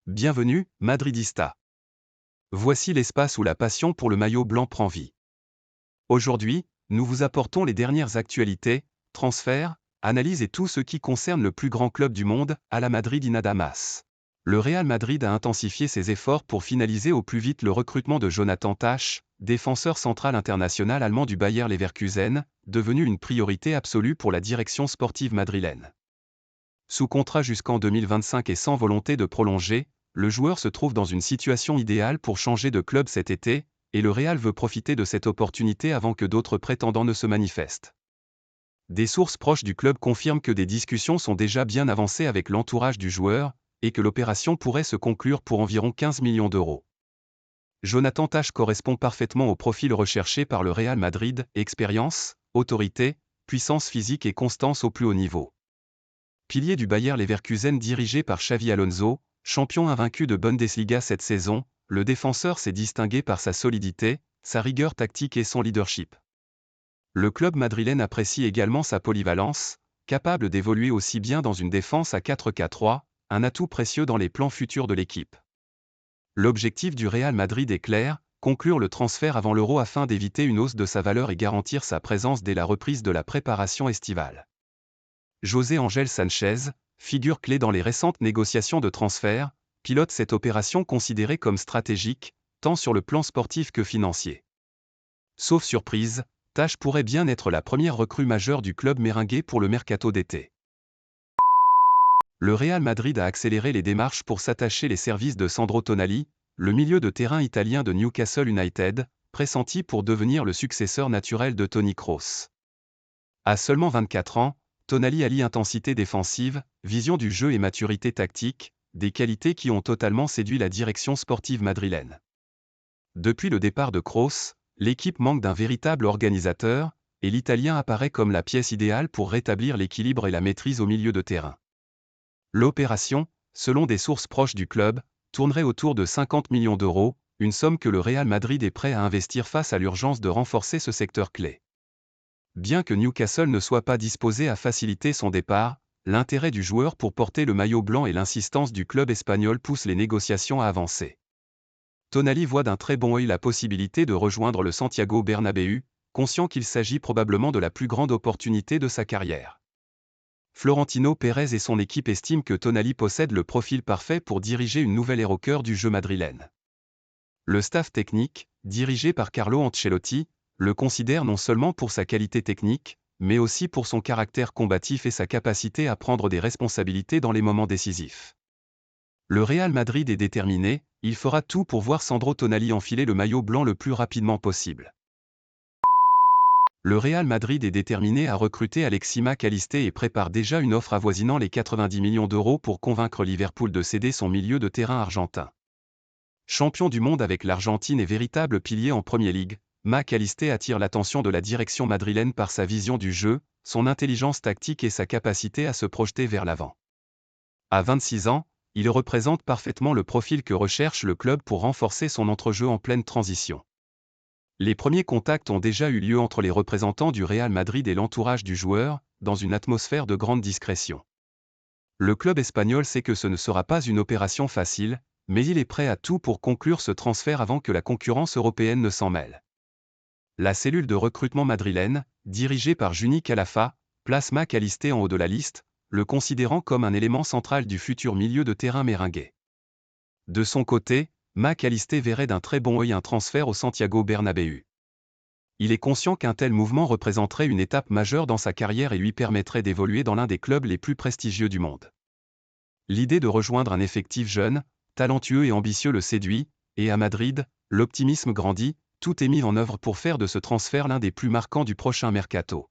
Bienvenue, Madridista. Voici l'espace où la passion pour le maillot blanc prend vie. Aujourd'hui, nous vous apportons les dernières actualités, transferts, analyses et tout ce qui concerne le plus grand club du monde, à la Madrid y nada más. Le Real Madrid a intensifié ses efforts pour finaliser au plus vite le recrutement de Jonathan Tah, défenseur central international allemand du Bayer Leverkusen, devenu une priorité absolue pour la direction sportive madrilène. Sous contrat jusqu'en 2025 et sans volonté de prolonger, le joueur se trouve dans une situation idéale pour changer de club cet été, et le Real veut profiter de cette opportunité avant que d'autres prétendants ne se manifestent. Des sources proches du club confirment que des discussions sont déjà bien avancées avec l'entourage du joueur, et que l'opération pourrait se conclure pour environ 15 millions d'euros. Jonathan Tah correspond parfaitement au profil recherché par le Real Madrid, expérience, autorité, puissance physique et constance au plus haut niveau. Pilier du Bayer Leverkusen dirigé par Xavi Alonso, champion invaincu de Bundesliga cette saison, le défenseur s'est distingué par sa solidité, sa rigueur tactique et son leadership. Le club madrilène apprécie également sa polyvalence, capable d'évoluer aussi bien dans une défense à 4-4-3, un atout précieux dans les plans futurs de l'équipe. L'objectif du Real Madrid est clair, conclure le transfert avant l'Euro afin d'éviter une hausse de sa valeur et garantir sa présence dès la reprise de la préparation estivale. José Ángel Sánchez, figure clé dans les récentes négociations de transfert, pilote cette opération considérée comme stratégique, tant sur le plan sportif que financier. Sauf surprise, Tah pourrait bien être la première recrue majeure du club merengue pour le mercato d'été. Le Real Madrid a accéléré les démarches pour s'attacher les services de Sandro Tonali, le milieu de terrain italien de Newcastle United, pressenti pour devenir le successeur naturel de Toni Kroos. À seulement 24 ans, Tonali allie intensité défensive, vision du jeu et maturité tactique, des qualités qui ont totalement séduit la direction sportive madrilène. Depuis le départ de Kroos, l'équipe manque d'un véritable organisateur, et l'Italien apparaît comme la pièce idéale pour rétablir l'équilibre et la maîtrise au milieu de terrain. L'opération, selon des sources proches du club, tournerait autour de 50 millions d'euros, une somme que le Real Madrid est prêt à investir face à l'urgence de renforcer ce secteur clé. Bien que Newcastle ne soit pas disposé à faciliter son départ, l'intérêt du joueur pour porter le maillot blanc et l'insistance du club espagnol poussent les négociations à avancer. Tonali voit d'un très bon œil la possibilité de rejoindre le Santiago Bernabéu, conscient qu'il s'agit probablement de la plus grande opportunité de sa carrière. Florentino Pérez et son équipe estiment que Tonali possède le profil parfait pour diriger une nouvelle ère au cœur du jeu madrilène. Le staff technique, dirigé par Carlo Ancelotti, le considère non seulement pour sa qualité technique, mais aussi pour son caractère combatif et sa capacité à prendre des responsabilités dans les moments décisifs. Le Real Madrid est déterminé, il fera tout pour voir Sandro Tonali enfiler le maillot blanc le plus rapidement possible. Le Real Madrid est déterminé à recruter Alexis Mac Allister et prépare déjà une offre avoisinant les 90 millions d'euros pour convaincre Liverpool de céder son milieu de terrain argentin. Champion du monde avec l'Argentine et véritable pilier en Premier League, Mac Allister attire l'attention de la direction madrilène par sa vision du jeu, son intelligence tactique et sa capacité à se projeter vers l'avant. À 26 ans, il représente parfaitement le profil que recherche le club pour renforcer son entrejeu en pleine transition. Les premiers contacts ont déjà eu lieu entre les représentants du Real Madrid et l'entourage du joueur, dans une atmosphère de grande discrétion. Le club espagnol sait que ce ne sera pas une opération facile, mais il est prêt à tout pour conclure ce transfert avant que la concurrence européenne ne s'en mêle. La cellule de recrutement madrilène, dirigée par Juni Calafa, place Mac Allister en haut de la liste, le considérant comme un élément central du futur milieu de terrain merengue. De son côté, Mac Allister verrait d'un très bon œil un transfert au Santiago Bernabéu. Il est conscient qu'un tel mouvement représenterait une étape majeure dans sa carrière et lui permettrait d'évoluer dans l'un des clubs les plus prestigieux du monde. L'idée de rejoindre un effectif jeune, talentueux et ambitieux le séduit, et à Madrid, l'optimisme grandit, tout est mis en œuvre pour faire de ce transfert l'un des plus marquants du prochain mercato.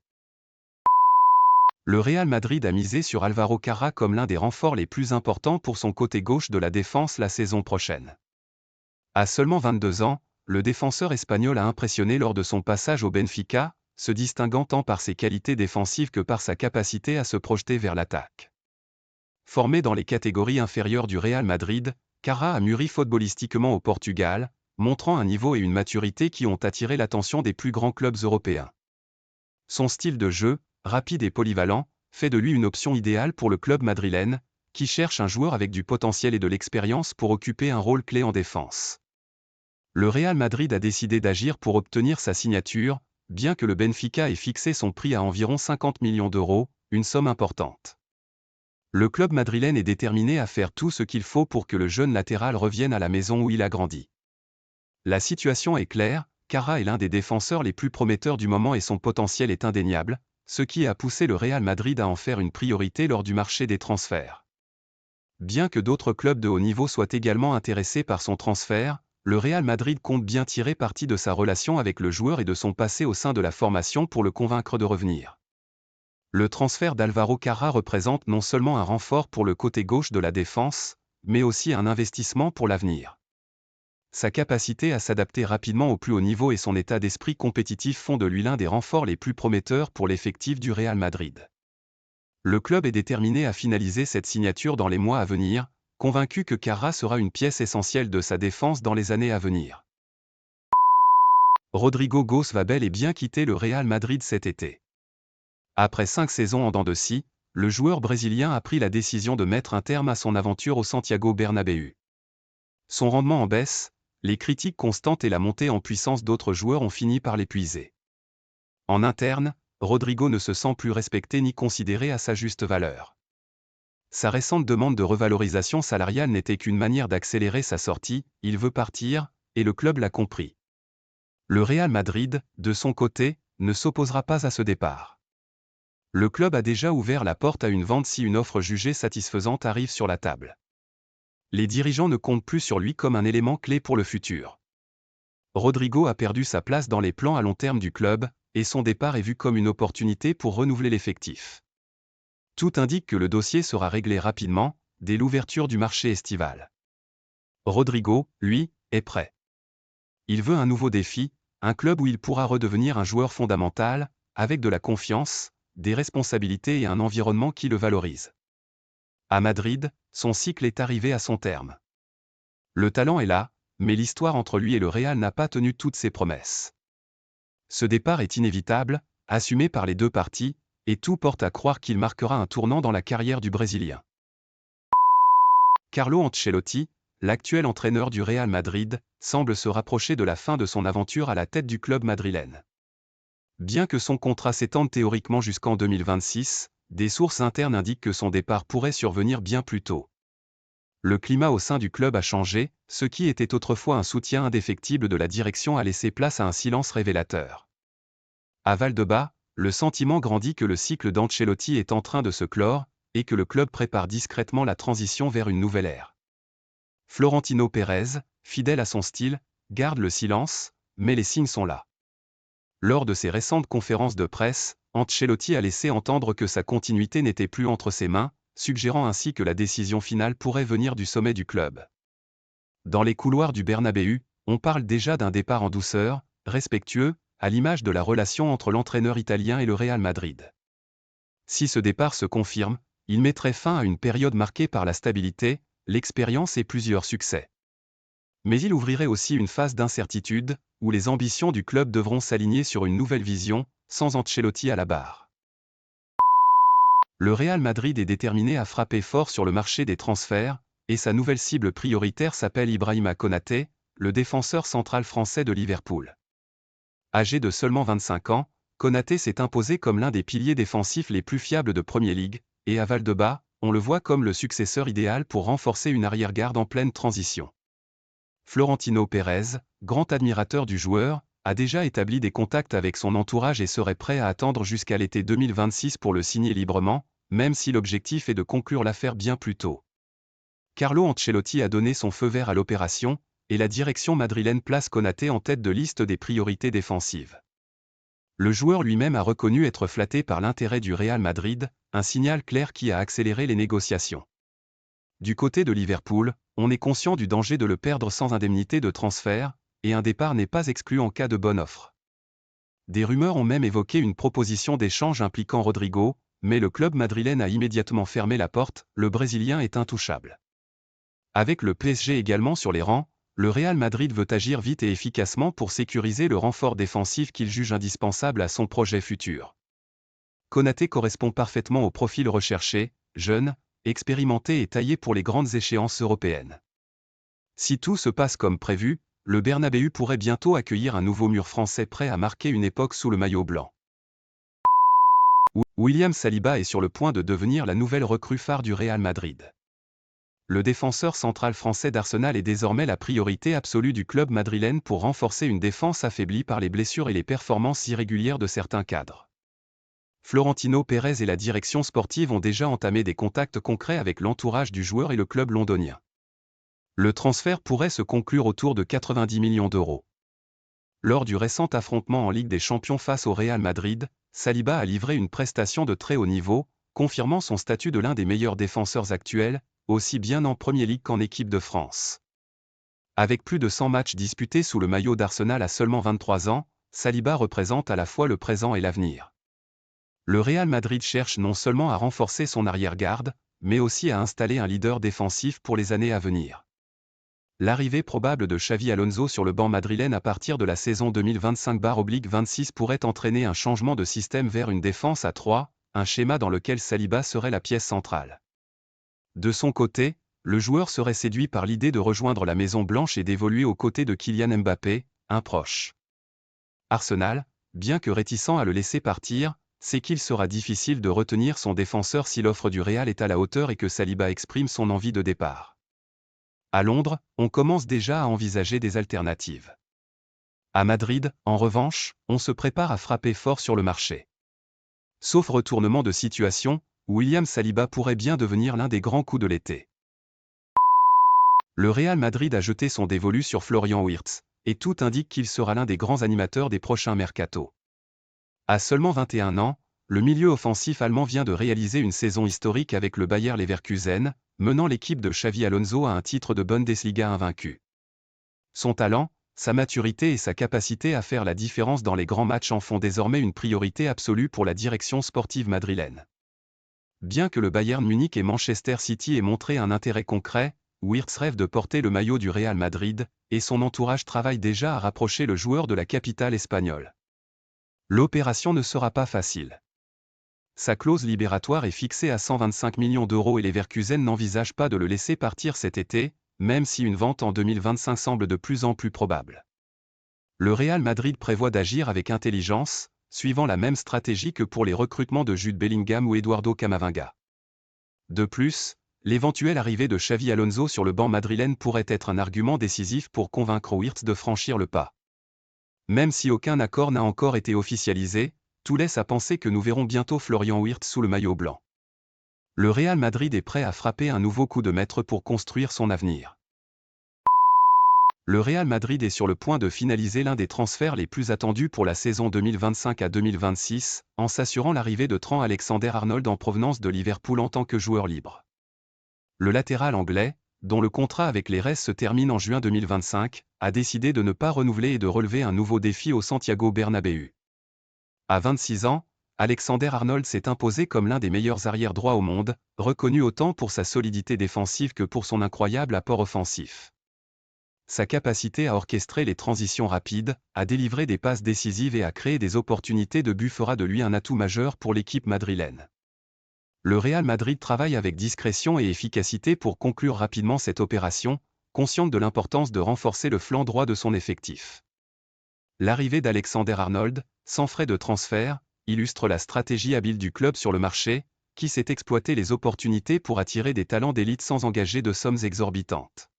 Le Real Madrid a misé sur Álvaro Carra comme l'un des renforts les plus importants pour son côté gauche de la défense la saison prochaine. À seulement 22 ans, le défenseur espagnol a impressionné lors de son passage au Benfica, se distinguant tant par ses qualités défensives que par sa capacité à se projeter vers l'attaque. Formé dans les catégories inférieures du Real Madrid, Carra a mûri footballistiquement au Portugal, montrant un niveau et une maturité qui ont attiré l'attention des plus grands clubs européens. Son style de jeu, rapide et polyvalent, fait de lui une option idéale pour le club madrilène, qui cherche un joueur avec du potentiel et de l'expérience pour occuper un rôle clé en défense. Le Real Madrid a décidé d'agir pour obtenir sa signature, bien que le Benfica ait fixé son prix à environ 50 millions d'euros, une somme importante. Le club madrilène est déterminé à faire tout ce qu'il faut pour que le jeune latéral revienne à la maison où il a grandi. La situation est claire, Carrà est l'un des défenseurs les plus prometteurs du moment et son potentiel est indéniable, ce qui a poussé le Real Madrid à en faire une priorité lors du marché des transferts. Bien que d'autres clubs de haut niveau soient également intéressés par son transfert, le Real Madrid compte bien tirer parti de sa relation avec le joueur et de son passé au sein de la formation pour le convaincre de revenir. Le transfert d'Álvaro Carrà représente non seulement un renfort pour le côté gauche de la défense, mais aussi un investissement pour l'avenir. Sa capacité à s'adapter rapidement au plus haut niveau et son état d'esprit compétitif font de lui l'un des renforts les plus prometteurs pour l'effectif du Real Madrid. Le club est déterminé à finaliser cette signature dans les mois à venir, convaincu que Carrà sera une pièce essentielle de sa défense dans les années à venir. Rodrigo Goes va bel et bien quitter le Real Madrid cet été. Après 5 saisons en dents de scie, le joueur brésilien a pris la décision de mettre un terme à son aventure au Santiago Bernabéu. Son rendement en baisse, les critiques constantes et la montée en puissance d'autres joueurs ont fini par l'épuiser. En interne, Rodrigo ne se sent plus respecté ni considéré à sa juste valeur. Sa récente demande de revalorisation salariale n'était qu'une manière d'accélérer sa sortie, il veut partir, et le club l'a compris. Le Real Madrid, de son côté, ne s'opposera pas à ce départ. Le club a déjà ouvert la porte à une vente si une offre jugée satisfaisante arrive sur la table. Les dirigeants ne comptent plus sur lui comme un élément clé pour le futur. Rodrigo a perdu sa place dans les plans à long terme du club, et son départ est vu comme une opportunité pour renouveler l'effectif. Tout indique que le dossier sera réglé rapidement, dès l'ouverture du marché estival. Rodrigo, lui, est prêt. Il veut un nouveau défi, un club où il pourra redevenir un joueur fondamental, avec de la confiance, des responsabilités et un environnement qui le valorise. À Madrid, son cycle est arrivé à son terme. Le talent est là, mais l'histoire entre lui et le Real n'a pas tenu toutes ses promesses. Ce départ est inévitable, assumé par les deux parties, et tout porte à croire qu'il marquera un tournant dans la carrière du Brésilien. Carlo Ancelotti, l'actuel entraîneur du Real Madrid, semble se rapprocher de la fin de son aventure à la tête du club madrilène. Bien que son contrat s'étende théoriquement jusqu'en 2026, des sources internes indiquent que son départ pourrait survenir bien plus tôt. Le climat au sein du club a changé, ce qui était autrefois un soutien indéfectible de la direction a laissé place à un silence révélateur. À Valdebebas, le sentiment grandit que le cycle d'Ancelotti est en train de se clore, et que le club prépare discrètement la transition vers une nouvelle ère. Florentino Pérez, fidèle à son style, garde le silence, mais les signes sont là. Lors de ses récentes conférences de presse, Ancelotti a laissé entendre que sa continuité n'était plus entre ses mains, suggérant ainsi que la décision finale pourrait venir du sommet du club. Dans les couloirs du Bernabéu, on parle déjà d'un départ en douceur, respectueux, à l'image de la relation entre l'entraîneur italien et le Real Madrid. Si ce départ se confirme, il mettrait fin à une période marquée par la stabilité, l'expérience et plusieurs succès. Mais il ouvrirait aussi une phase d'incertitude, où les ambitions du club devront s'aligner sur une nouvelle vision, sans Ancelotti à la barre. Le Real Madrid est déterminé à frapper fort sur le marché des transferts, et sa nouvelle cible prioritaire s'appelle Ibrahima Konaté, le défenseur central français de Liverpool. Âgé de seulement 25 ans, Konaté s'est imposé comme l'un des piliers défensifs les plus fiables de Premier League, et à Valdebebas, on le voit comme le successeur idéal pour renforcer une arrière-garde en pleine transition. Florentino Pérez, grand admirateur du joueur, a déjà établi des contacts avec son entourage et serait prêt à attendre jusqu'à l'été 2026 pour le signer librement, même si l'objectif est de conclure l'affaire bien plus tôt. Carlo Ancelotti a donné son feu vert à l'opération, et la direction madrilène place Konaté en tête de liste des priorités défensives. Le joueur lui-même a reconnu être flatté par l'intérêt du Real Madrid, un signal clair qui a accéléré les négociations. Du côté de Liverpool, on est conscient du danger de le perdre sans indemnité de transfert, et un départ n'est pas exclu en cas de bonne offre. Des rumeurs ont même évoqué une proposition d'échange impliquant Rodrigo, mais le club madrilène a immédiatement fermé la porte, le Brésilien est intouchable. Avec le PSG également sur les rangs, le Real Madrid veut agir vite et efficacement pour sécuriser le renfort défensif qu'il juge indispensable à son projet futur. Konaté correspond parfaitement au profil recherché, jeune, expérimenté et taillé pour les grandes échéances européennes. Si tout se passe comme prévu, le Bernabéu pourrait bientôt accueillir un nouveau mur français prêt à marquer une époque sous le maillot blanc. William Saliba est sur le point de devenir la nouvelle recrue phare du Real Madrid. Le défenseur central français d'Arsenal est désormais la priorité absolue du club madrilène pour renforcer une défense affaiblie par les blessures et les performances irrégulières de certains cadres. Florentino Pérez et la direction sportive ont déjà entamé des contacts concrets avec l'entourage du joueur et le club londonien. Le transfert pourrait se conclure autour de 90 millions d'euros. Lors du récent affrontement en Ligue des Champions face au Real Madrid, Saliba a livré une prestation de très haut niveau, confirmant son statut de l'un des meilleurs défenseurs actuels, aussi bien en Premier League qu'en équipe de France. Avec plus de 100 matchs disputés sous le maillot d'Arsenal à seulement 23 ans, Saliba représente à la fois le présent et l'avenir. Le Real Madrid cherche non seulement à renforcer son arrière-garde, mais aussi à installer un leader défensif pour les années à venir. L'arrivée probable de Xavi Alonso sur le banc madrilène à partir de la saison 2025/26 pourrait entraîner un changement de système vers une défense à 3, un schéma dans lequel Saliba serait la pièce centrale. De son côté, le joueur serait séduit par l'idée de rejoindre la Maison Blanche et d'évoluer aux côtés de Kylian Mbappé, un proche. Arsenal, bien que réticent à le laisser partir, sait qu'il sera difficile de retenir son défenseur si l'offre du Real est à la hauteur et que Saliba exprime son envie de départ. À Londres, on commence déjà à envisager des alternatives. À Madrid, en revanche, on se prépare à frapper fort sur le marché. Sauf retournement de situation, William Saliba pourrait bien devenir l'un des grands coups de l'été. Le Real Madrid a jeté son dévolu sur Florian Wirtz, et tout indique qu'il sera l'un des grands animateurs des prochains mercatos. À seulement 21 ans, le milieu offensif allemand vient de réaliser une saison historique avec le Bayer Leverkusen, menant l'équipe de Xavi Alonso à un titre de Bundesliga invaincu. Son talent, sa maturité et sa capacité à faire la différence dans les grands matchs en font désormais une priorité absolue pour la direction sportive madrilène. Bien que le Bayern Munich et Manchester City aient montré un intérêt concret, Wirtz rêve de porter le maillot du Real Madrid, et son entourage travaille déjà à rapprocher le joueur de la capitale espagnole. L'opération ne sera pas facile. Sa clause libératoire est fixée à 125 millions d'euros et Leverkusen n'envisage pas de le laisser partir cet été, même si une vente en 2025 semble de plus en plus probable. Le Real Madrid prévoit d'agir avec intelligence, suivant la même stratégie que pour les recrutements de Jude Bellingham ou Eduardo Camavinga. De plus, l'éventuelle arrivée de Xavi Alonso sur le banc madrilène pourrait être un argument décisif pour convaincre Wirtz de franchir le pas. Même si aucun accord n'a encore été officialisé, tout laisse à penser que nous verrons bientôt Florian Wirtz sous le maillot blanc. Le Real Madrid est prêt à frapper un nouveau coup de maître pour construire son avenir. Le Real Madrid est sur le point de finaliser l'un des transferts les plus attendus pour la saison 2025 à 2026, en s'assurant l'arrivée de Trent Alexander-Arnold en provenance de Liverpool en tant que joueur libre. Le latéral anglais, dont le contrat avec les Reds se termine en juin 2025, a décidé de ne pas renouveler et de relever un nouveau défi au Santiago Bernabéu. À 26 ans, Alexander-Arnold s'est imposé comme l'un des meilleurs arrière-droits au monde, reconnu autant pour sa solidité défensive que pour son incroyable apport offensif. Sa capacité à orchestrer les transitions rapides, à délivrer des passes décisives et à créer des opportunités de but fera de lui un atout majeur pour l'équipe madrilène. Le Real Madrid travaille avec discrétion et efficacité pour conclure rapidement cette opération, consciente de l'importance de renforcer le flanc droit de son effectif. L'arrivée d'Alexander-Arnold, sans frais de transfert, illustre la stratégie habile du club sur le marché, qui sait exploiter les opportunités pour attirer des talents d'élite sans engager de sommes exorbitantes.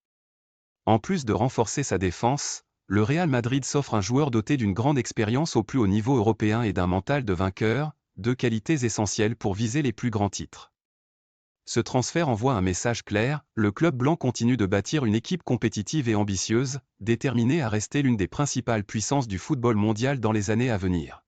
En plus de renforcer sa défense, le Real Madrid s'offre un joueur doté d'une grande expérience au plus haut niveau européen et d'un mental de vainqueur, deux qualités essentielles pour viser les plus grands titres. Ce transfert envoie un message clair, le club blanc continue de bâtir une équipe compétitive et ambitieuse, déterminée à rester l'une des principales puissances du football mondial dans les années à venir.